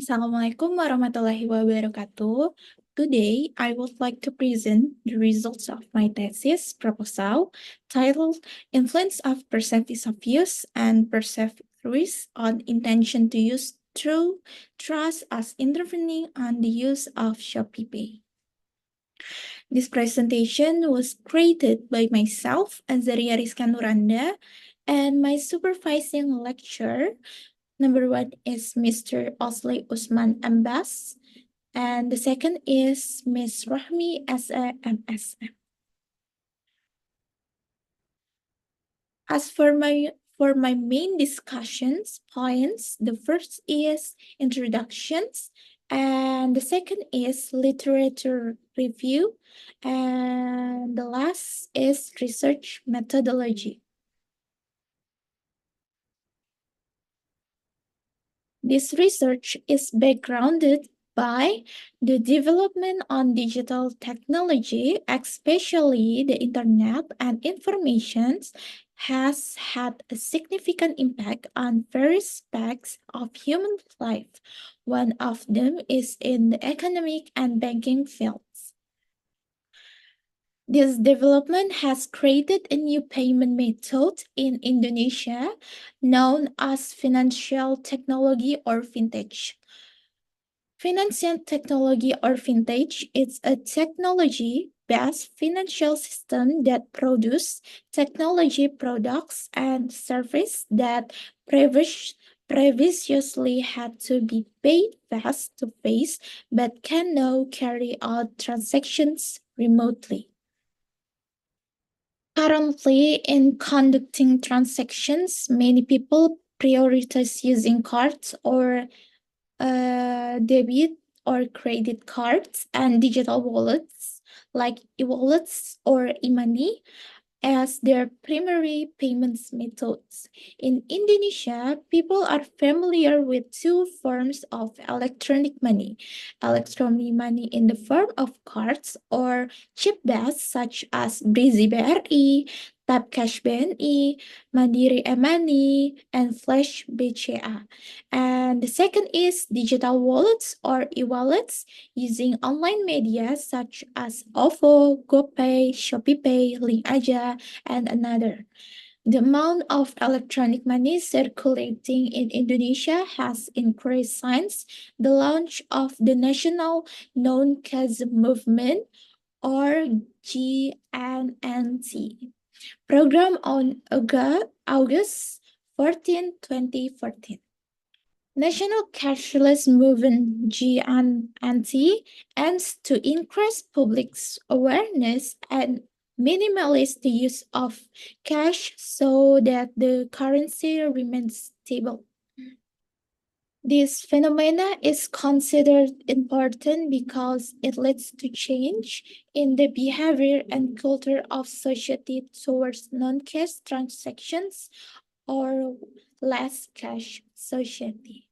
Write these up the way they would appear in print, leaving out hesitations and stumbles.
Assalamualaikum warahmatullahi wabarakatuh. Today, I would like to present the results of my thesis proposal titled Influence of Perceived Abuse and Perceived Risk on Intention to Use Through Trust as Intervening on the Use of ShopeePay. This presentation was created by myself, Azaria Rizka Nuranda, and my supervising lecturer. Number one is Mr. Osley Usman Ambas, and the second is Ms. Rahmi SAMSM. As for my main discussions points, the first is introductions, and the second is literature review, and the last is research methodology. This research is backgrounded by the development on digital technology, especially the internet and information, has had a significant impact on various aspects of human life. One of them is in the economic and banking fields. This development has created a new payment method in Indonesia known as financial technology or fintech. Financial technology or fintech is a technology-based financial system that produces technology products and services that previously had to be paid face-to-face but can now carry out transactions remotely. Currently, in conducting transactions, many people prioritize using cards or debit or credit cards and digital wallets like e-wallets or e-money as their primary payments methods. In Indonesia, people are familiar with two forms of electronic money. Electronic money in the form of cards or chip-based such as Brizi BRI, Tap Cash BNI, Mandiri e-money, and Flash BCA. And the second is digital wallets or e-wallets using online media such as OVO, GoPay, ShopeePay, Linkaja, and another. The amount of electronic money circulating in Indonesia has increased since the launch of the National Known Cash Movement or GNNC program on August 14, 2014. National Cashless Movement GNNT aims to increase public's awareness and minimize the use of cash so that the currency remains stable. This phenomena is considered important because it leads to change in the behavior and culture of society towards non-cash transactions or less cash society.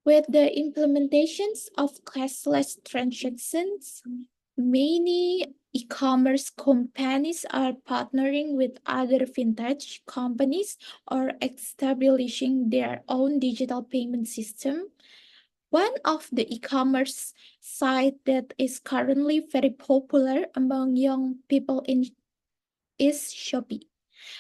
With the implementations of cashless transactions, many e-commerce companies are partnering with other fintech companies or establishing their own digital payment system. One of the e-commerce sites that is currently very popular among young people is Shopee.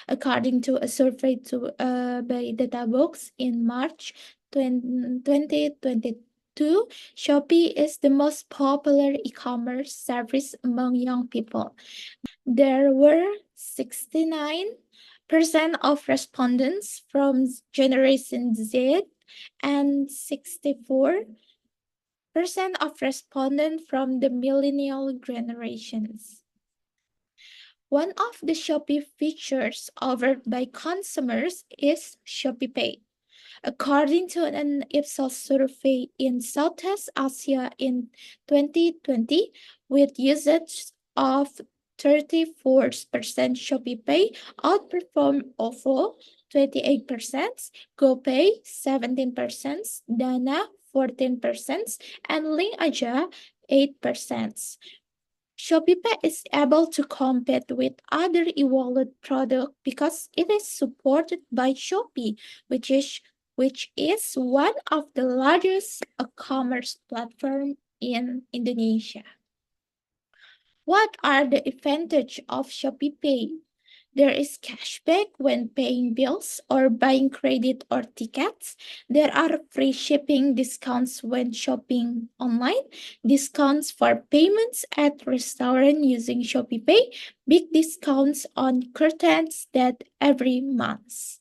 According to a survey by DataBox in March 2022, Shopee is the most popular e-commerce service among young people. There were 69% of respondents from Generation Z and 64% of respondents from the millennial generations. One of the Shopee features offered by consumers is ShopeePay. According to an Ipsos survey in Southeast Asia in 2020, with usage of 34%, ShopeePay outperformed OVO 28%, GoPay 17%, Dana 14%, and Linkaja 8%. ShopeePay is able to compete with other e-wallet products because it is supported by Shopee, which is which is one of the largest e-commerce platforms in Indonesia. What are the advantages of ShopeePay? There is cashback when paying bills or buying credit or tickets. There are free shipping discounts when shopping online, discounts for payments at restaurants using ShopeePay, big discounts on curtains that every month.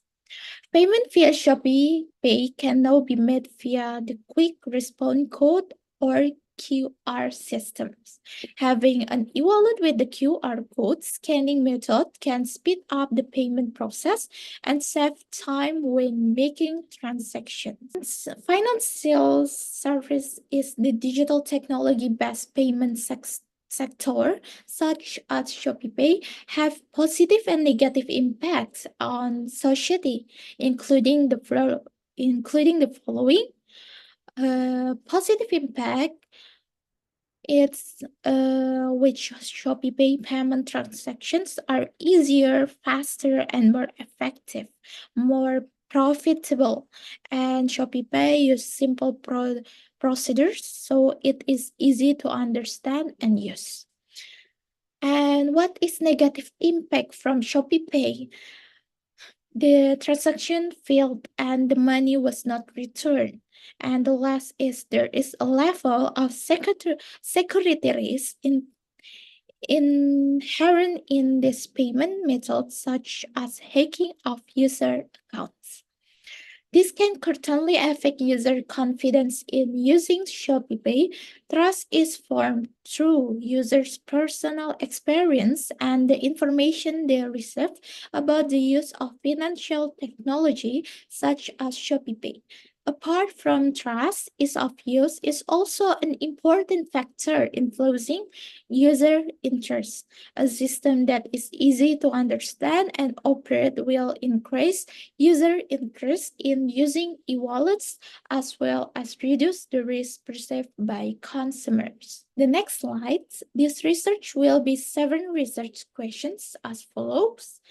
Payment via ShopeePay can now be made via the quick response code or QR systems. Having an e-wallet with the QR code scanning method can speed up the payment process and save time when making transactions. Financial service is the digital technology-based payment sector, such as ShopeePay, have positive and negative impacts on society, including the following. Positive impact it's which ShopeePay payment transactions are easier, faster, and more effective, more profitable, and ShopeePay use simple procedures, so it is easy to understand and use. And what is negative impact from ShopeePay? The transaction failed and the money was not returned. And the last is there is a level of security risk inherent in this payment method, such as hacking of user accounts. This can certainly affect user confidence in using ShopeePay. Trust is formed through users' personal experience and the information they receive about the use of financial technology such as ShopeePay. Apart from trust, ease of use is also an important factor influencing user interest. A system that is easy to understand and operate will increase user interest in using e-wallets as well as reduce the risk perceived by consumers. The next slide, this research will be 7 research questions as follows.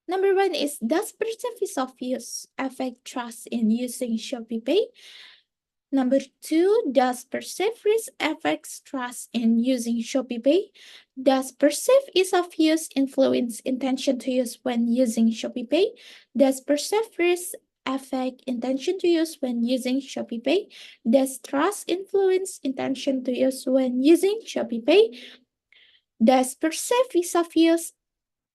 Number 1 is, does perceived of use affect trust in using ShopeePay? Number 2, does perceived risk affect trust in using ShopeePay? Does perceived ease of use influence intention to use when using ShopeePay? Does perceived risk affect intention to use when using ShopeePay? Does trust influence intention to use when using ShopeePay? Does perceived ease of use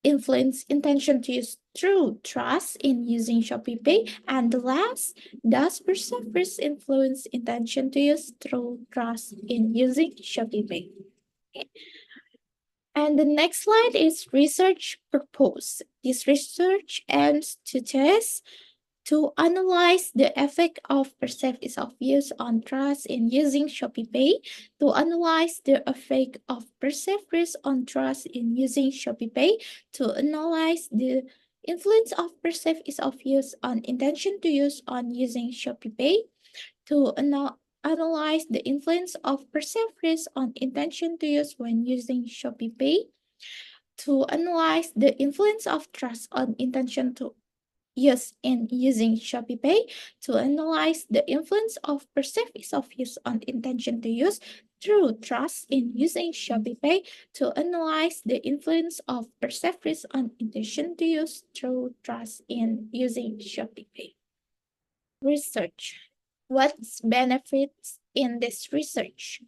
influence intention to use through trust in using ShopeePay? And the last, does perceived risk influence intention to use through trust in using ShopeePay? Okay. And the next slide is research purpose. This research aims to analyze the effect of perceived ease of use on trust in using ShopeePay, to analyze the effect of perceived risk on trust in using ShopeePay, to analyze the influence of perceived ease of use on intention to use on using ShopeePay, to analyze the influence of perceived risk on intention to use when using ShopeePay, to analyze the influence of trust on intention to use in using ShopeePay, to analyze the influence of perceived ease of use on intention to use through trust in using ShopeePay, to analyze the influence of perceived risk on intention to use through trust in using ShopeePay. Research. What's benefits in this research?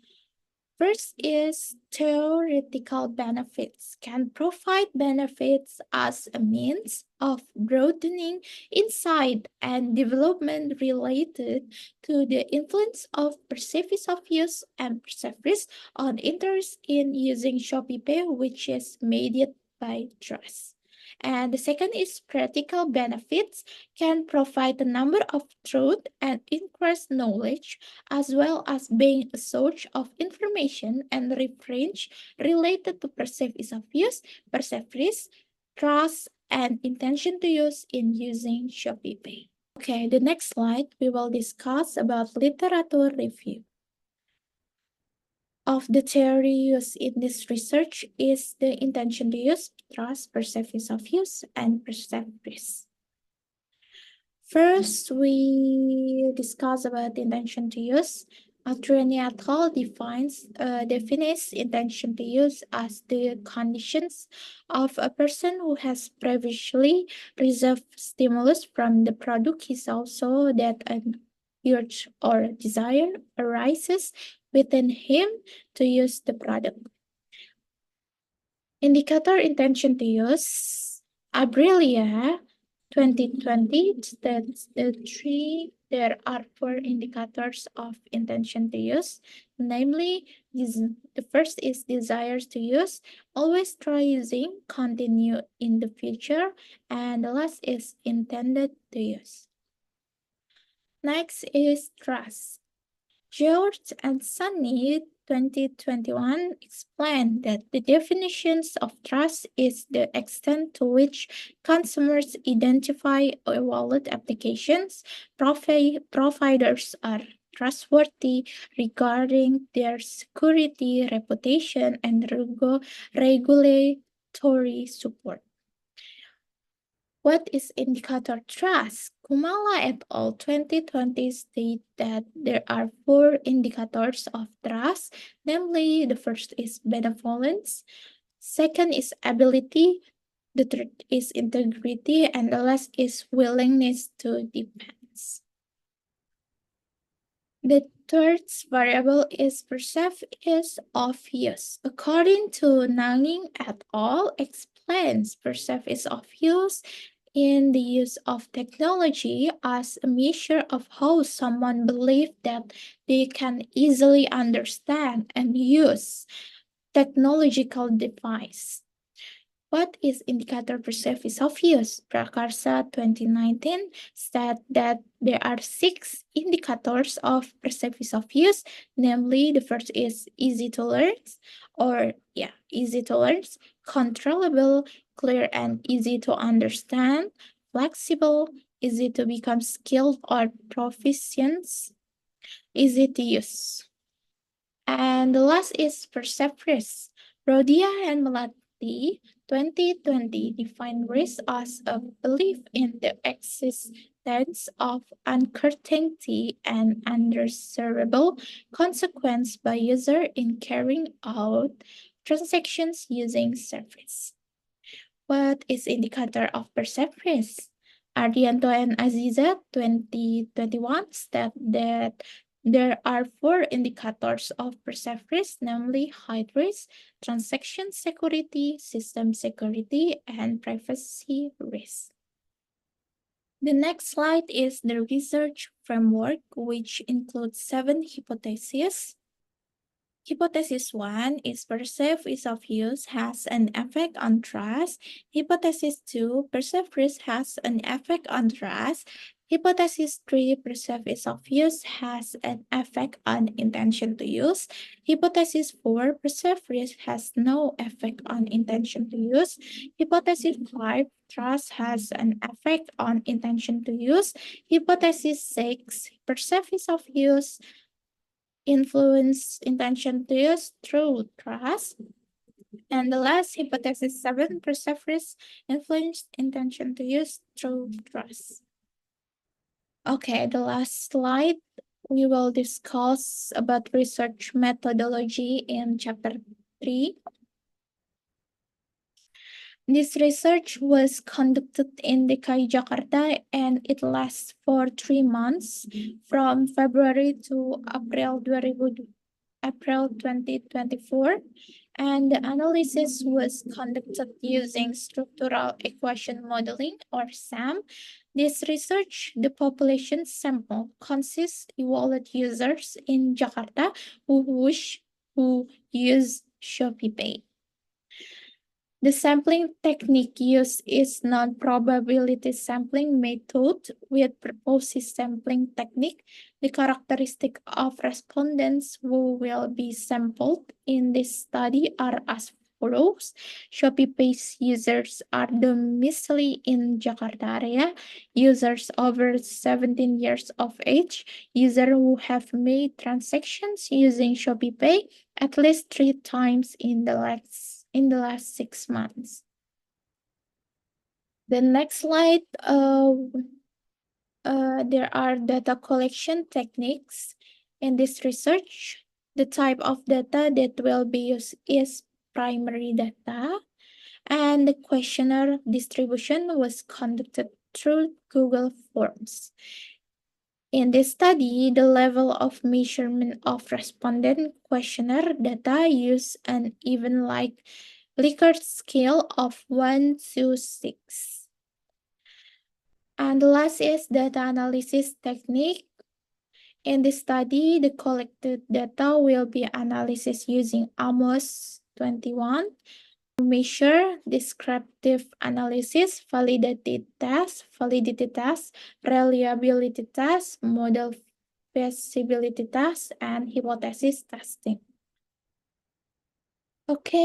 First is theoretical benefits can provide benefits as a means of broadening insight and development related to the influence of perceived ease of use and perceived risk on interest in using ShopeePay, which is mediated by trust. And the second is practical benefits can provide a number of truth and increase knowledge, as well as being a source of information and reference related to perceived ease of use, perceived risk, trust, and intention to use in using ShopeePay. Okay, the next slide we will discuss about literature review. Of the theory used in this research is the intention to use, trust, perceived ease of use, and perceived risk. First, we discuss about intention to use. Azaria defines intention to use as the conditions of a person who has previously received stimulus from the product. Is also that an urge or desire arises within him to use the product. Indicator intention to use. Abrilia 2020 states there are four indicators of intention to use, namely the first is desires to use, always try using, continue in the future, and the last is intended to use. Next is trust. George and Sunny 2021 explained that the definitions of trust is the extent to which consumers identify a wallet applications providers are trustworthy regarding their security, reputation, and regulatory support. What is indicator trust? Kumala et al. 2020 state that there are four indicators of trust, namely the first is benevolence, second is ability, the third is integrity, and the last is willingness to depend. The third variable is perceived ease of use. According to Nanging et al. Explains perceived ease of use in the use of technology as a measure of how someone believes that they can easily understand and use technological device. What is indicator perceived ease of use? Prakarsa 2019 stated that there are 6 indicators of perceived ease of use, namely the first is easy to learn, controllable, clear and easy to understand, flexible, easy to become skilled or proficient, easy to use. And the last is perceived risk. Rodia and Melati 2020 define risk as a belief in the existence of uncertainty and undesirable consequence by user in carrying out transactions using service. What is indicator of perceived risk? Ardianto and Aziza 2021 state that there are 4 indicators of perceived risk, namely height risk, transaction security, system security, and privacy risk. The next slide is the research framework, which includes 7 hypotheses. Hypothesis 1 is perceived ease of use has an effect on trust. Hypothesis 2, perceived risk has an effect on trust. Hypothesis 3, perceived ease of use has an effect on intention to use. Hypothesis 4, perceived risk has no effect on intention to use. Hypothesis 5, trust has an effect on intention to use. Hypothesis 6, perceived ease of use influence intention to use through trust. And the last hypothesis 7, perceived risk influence intention to use through trust. Okay, the last slide, we will discuss about research methodology in chapter 3. This research was conducted in DKI Jakarta and it lasts for 3 months from February to April 2024, and the analysis was conducted using structural equation modeling or SAM. This research, the population sample consists of wallet users in Jakarta who use ShopeePay. The sampling technique used is non-probability sampling method with purposive sampling technique. The characteristic of respondents who will be sampled in this study are as follows. ShopeePay users are domiciliary in Jakarta area, users over 17 years of age, users who have made transactions using ShopeePay at least 3 times in the last 6 months. The next slide, there are data collection techniques in this research. The type of data that will be used is primary data, and the questionnaire distribution was conducted through Google Forms. In this study, the level of measurement of respondent questionnaire data used an even Likert scale of 1 to 6. And the last is data analysis technique. In this study, the collected data will be analyzed using AMOS 21, measure descriptive analysis, validity test, reliability test, model feasibility test, and hypothesis testing. Okay,